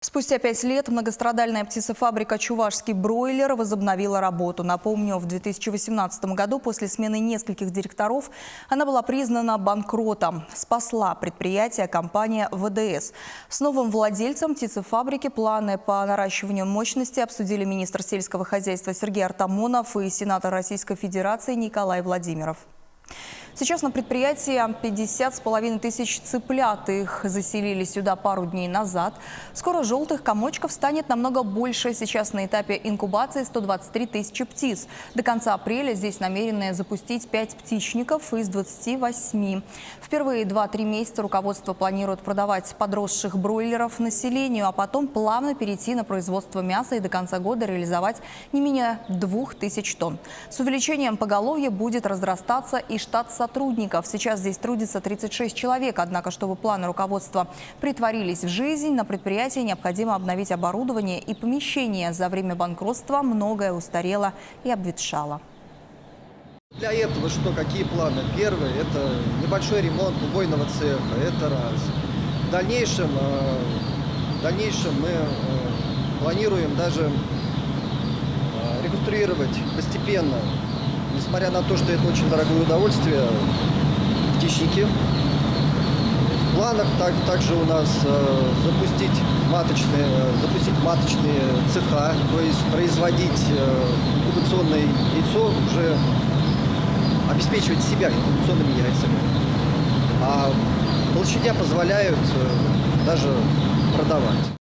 Спустя 5 лет многострадальная птицефабрика «Чувашский бройлер» возобновила работу. Напомню, в 2018 году после смены нескольких директоров она была признана банкротом. Спасла предприятие компания ВДС. С новым владельцем птицефабрики планы по наращиванию мощности обсудили министр сельского хозяйства Сергей Артамонов и сенатор Российской Федерации Николай Владимиров. Сейчас на предприятии 50,5 тысяч цыплят. Их заселили сюда пару дней назад. Скоро желтых комочков станет намного больше. Сейчас на этапе инкубации 123 тысячи птиц. До конца апреля здесь намерены запустить 5 птичников из 28. В первые 2-3 месяца руководство планирует продавать подросших бройлеров населению, а потом плавно перейти на производство мяса и до конца года реализовать не менее 2000 тонн. С увеличением поголовья будет разрастаться и штат сотрудников. Сейчас здесь трудится 36 человек. Однако, чтобы планы руководства притворились в жизнь, на предприятии необходимо обновить оборудование и помещение. За время банкротства многое устарело и обветшало. Для этого какие планы? Первый – это небольшой ремонт убойного цеха, это раз. В дальнейшем мы планируем даже реконструировать постепенно, несмотря на то, что это очень дорогое удовольствие, птичники. В планах также у нас запустить маточные цеха, то есть производить инкубационное яйцо, уже обеспечивать себя инкубационными яйцами. А площадя позволяют даже продавать.